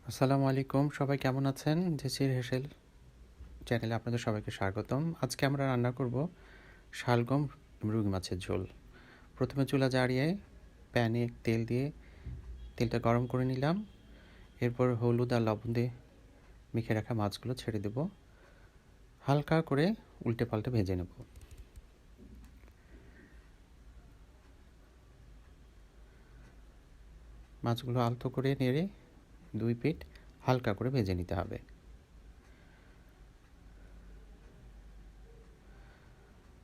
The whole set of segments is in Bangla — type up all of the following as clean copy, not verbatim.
আসসালামু আলাইকুম, সবাই কেমন আছেন? জেসির হেসেল চ্যানেলে আপনাদের সবাইকে স্বাগতম। আজকে আমরা রান্না করব শালগম রুই মাছের ঝোল। প্রথমে চুলা জ্বালিয়ে প্যানে তেল দিয়ে তেলটা গরম করে নিলাম। এরপর হলুদ আর লবণ দিয়ে মেখে রাখা মাছগুলো ছেড়ে দেব। হালকা করে উল্টে পাল্টে ভেজে নেব। মাছগুলো আলতো করে নেড়ে দুই পিঠ হালকা করে ভেজে নিতে হবে।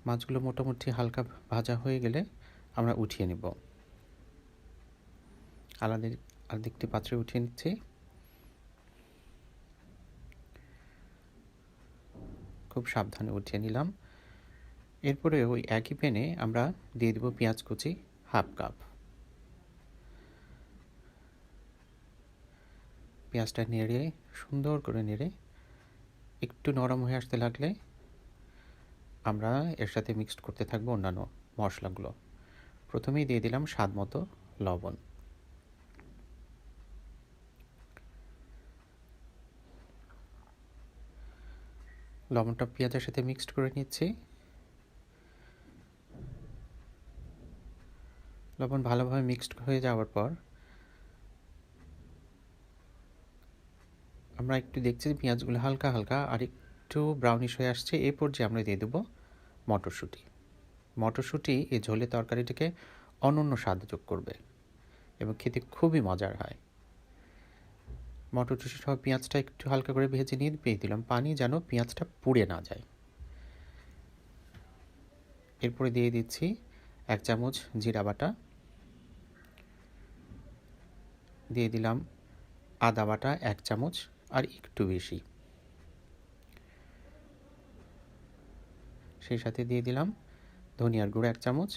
মাছগুলো মোটামুটি হালকা ভাজা হয়ে গেলে আমরা উঠিয়ে নেব। আলাদা একটি পাত্রে উঠিয়ে নিচ্ছি। খুব সাবধানে উঠিয়ে নিলাম। এরপরে ওই একই প্যানে আমরা দিয়ে দেব পেঁয়াজ কুচি হাফ কাপ। পেঁয়াজটা নেড়ে সুন্দর করে নেড়ে একটু নরম হয়ে আসতে লাগলে আমরা এর সাথে মিক্সড করতে থাকবো অন্যান্য মশলাগুলো। প্রথমেই দিয়ে দিলাম স্বাদ মতো লবণ। লবণটা পেঁয়াজের সাথে মিক্সড করে নিচ্ছি। লবণ ভালোভাবে মিক্সড হয়ে যাওয়ার পর আমরা একটু দেখছি যে পেঁয়াজগুলো হালকা হালকা আর একটু ব্রাউনিশ হয়ে আসছে। এই পর্যায়ে আমরা দিয়ে দেবো মটরশুঁটি। মটরশুঁটি এই ঝোলে তরকারিটাকে অনন্য স্বাদ যোগ করবে এবং খেতে খুবই মজার হয়। মটরশুঁটি সহ পেঁয়াজটা একটু হালকা করে ভেজে নিয়ে দিয়ে দিলাম পানি, যেন পেঁয়াজটা পুড়ে না যায়। এরপরে দিয়ে দিচ্ছি 1 চামচ জিরা বাটা, দিয়ে দিলাম আদা বাটা 1 চামচ আর একটু বেশি, সেই সাথে দিয়ে দিলাম ধনিয়ার গুঁড়ো 1 চামচ,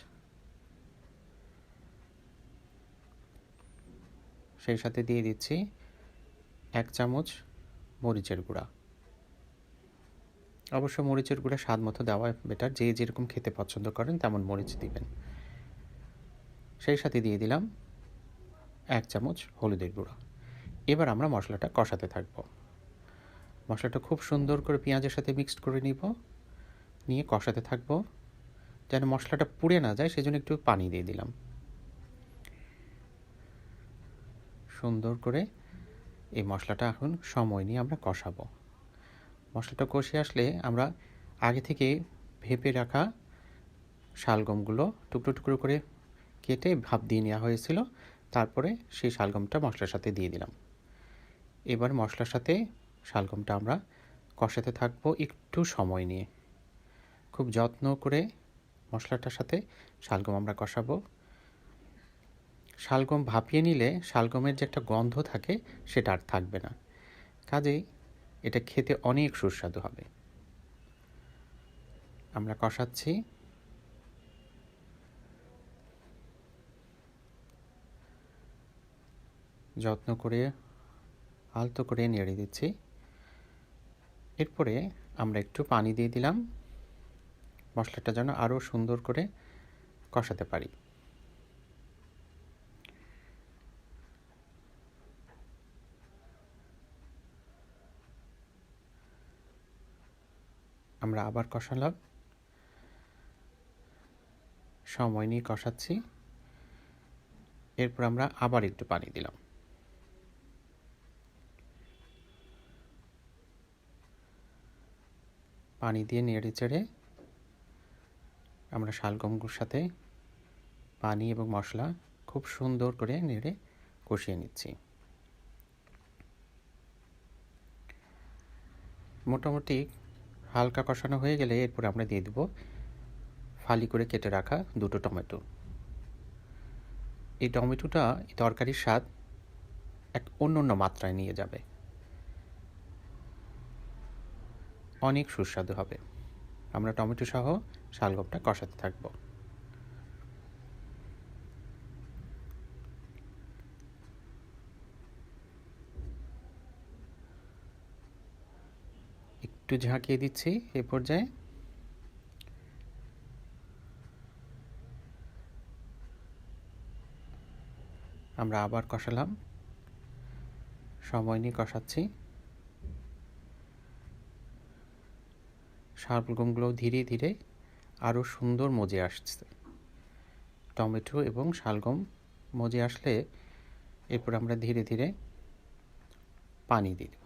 সেই সাথে দিয়ে দিচ্ছি 1 চামচ মরিচের গুঁড়া। অবশ্য মরিচের গুঁড়া স্বাদ মতো দেওয়া বেটার, যে যেরকম খেতে পছন্দ করেন তেমন মরিচ দিবেন। সেই সাথে দিয়ে দিলাম 1 চামচ হলুদের গুঁড়া। এবার আমরা মশলাটা কষাতে থাকবো। মশলাটা খুব সুন্দর করে পেঁয়াজের সাথে মিক্সড করে নিয়ে কষাতে থাকবো, যেন মশলাটা পুড়ে না যায়, সেজন্য একটু পানি দিয়ে দিলাম। সুন্দর করে এই মশলাটা এখন সময় নিয়ে আমরা কষাবো। মশলাটা কষে আসলে আমরা আগে থেকে ভেপে রাখা শালগমগুলো টুকরো টুকরো করে কেটে ভাপ দিয়ে নেওয়া হয়েছিল, তারপরে সেই শালগমটা মশলার সাথে দিয়ে দিলাম। এবার মশলার সাথে শালগমটা আমরা কষাতে থাকবো একটু সময় নিয়ে। খুব যত্ন করে মশলাটার সাথে শালগম আমরা কষাবো। শালগম ভাপিয়ে নিলে শালগমের যে একটা গন্ধ থাকে সেটা আর থাকবে না, কাজেই এটা খেতে অনেক সুস্বাদু হবে। আমরা কষাচ্ছি। যত্ন করে আলতো করে নেড়ে দিচ্ছি। এরপরে আমরা একটু পানি দিয়ে দিলাম, মশলাটা যেন আরও সুন্দর করে কষাতে পারি। আমরা আবার কষালাম, সময় নিয়ে কষাচ্ছি। এরপর আমরা আবার একটু পানি দিলাম। পানি দিয়ে নেড়ে চেড়ে আমরা শালগমগুলোর সাথে পানি এবং মশলা খুব সুন্দর করে নেড়ে কষিয়ে নিচ্ছি। মোটামুটি হালকা কষানো হয়ে গেলে এরপর আমরা দিয়ে দেব ফালি করে কেটে রাখা 2টো টমেটো। এই টমেটোটা তরকারির স্বাদ এক অন্য মাত্রায় নিয়ে যাবে, অনেক সুস্বাদু হবে। আমরা টমেটো সহ শালগমটা কষাতে থাকব। একটু ঝাঁকিয়ে দিচ্ছি। এ পর্যায়ে আমরা আবার কষালাম, সময় নিয়ে কষাচ্ছি। শালগমগুলো ধীরে ধীরে আরও সুন্দর মজে আসছে। টমেটো এবং শালগম মজে আসলে এরপর আমরা ধীরে ধীরে পানি দিয়ে দেব।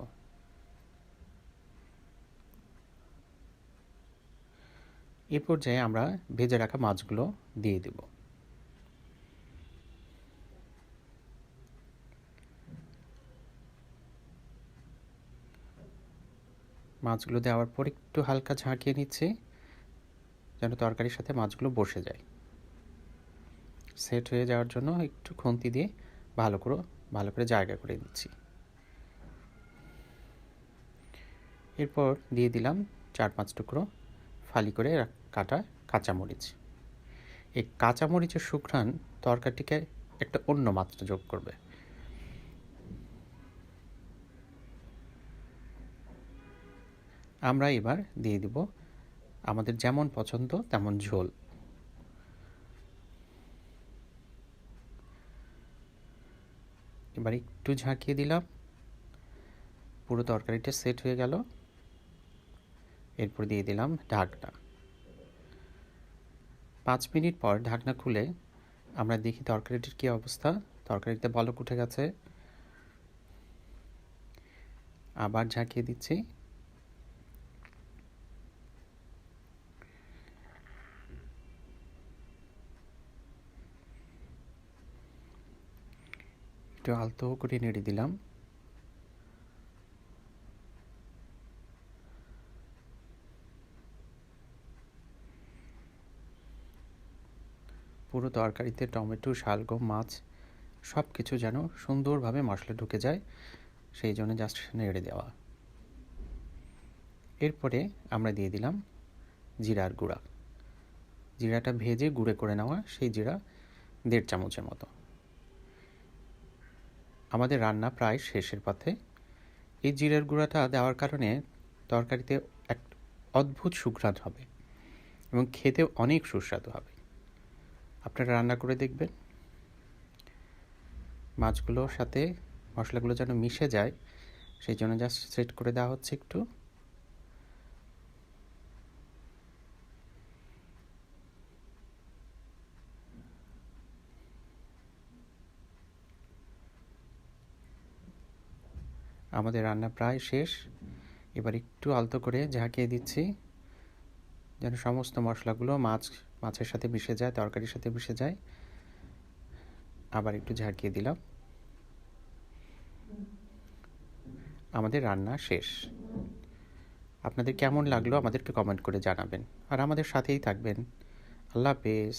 এ পর্যায়ে আমরা ভেজে রাখা মাছগুলো দিয়ে দেব। মাছগুলো দেওয়ার পর একটু হালকা ঝাঁকিয়ে নিচ্ছি যেন তরকারির সাথে মাছগুলো বসে যায়। সেট হয়ে যাওয়ার জন্য একটু খুন্তি দিয়ে ভালো করে জায়গা করে দিচ্ছি। এরপর দিয়ে দিলাম 4-5 টুকরো ফালি করে কাটা কাঁচামরিচ। এই কাঁচামরিচের সুঘ্রাণ তরকারিটিকে একটা অন্য মাত্রা যোগ করবে। আমরা এবার দিয়ে দিব আমাদের যেমন পছন্দ তেমন ঝোল। এবার একটু ঝাঁকিয়ে দিলাম, পুরো তরকারিটা সেট হয়ে গেল। এরপর দিয়ে দিলাম ঢাকনা। 5 মিনিট পর ঢাকনা খুলে আমরা দেখি তরকারিটির কী অবস্থা। তরকারিতে বলক উঠে গেছে। আবার ঝাঁকিয়ে দিচ্ছি। একটু আলতো করে নেড়ে দিলাম। পুরো তরকারিতে টমেটো, শালগম, মাছ সব কিছু যেন সুন্দরভাবে মশলা ঢুকে যায়, সেই জন্য জাস্ট নেড়ে দেওয়া। এরপরে আমরা দিয়ে দিলাম জিরার গুঁড়া। জিরাটা ভেজে গুঁড়ো করে নেওয়া, সেই জিরা 1.5 চামচের মতো। আমাদের রান্না প্রায় শেষের পথে। এই জিরার গুঁড়াটা দেওয়ার কারণে তরকারিতে এক অদ্ভুত সুঘ্রাণ হবে এবং খেতেও অনেক সুস্বাদু হবে। আপনারা রান্না করে দেখবেন। মাছগুলোর সাথে মশলাগুলো যেন মিশে যায়, সেই জন্য জাস্ট সেট করে দেওয়া হচ্ছে একটু। আমাদের রান্না প্রায় শেষ। এবার একটু আলতো করে ঝাঁকিয়ে দিচ্ছি যেন সমস্ত মশলাগুলো মাছের সাথে মিশে যায়, তরকারির সাথে মিশে যায়। আবার একটু ঝাঁকিয়ে দিলাম। আমাদের রান্না শেষ। আপনাদের কেমন লাগলো আমাদেরকে কমেন্ট করে জানাবেন, আর আমাদের সাথেই থাকবেন। আল্লাহ হাফেজ।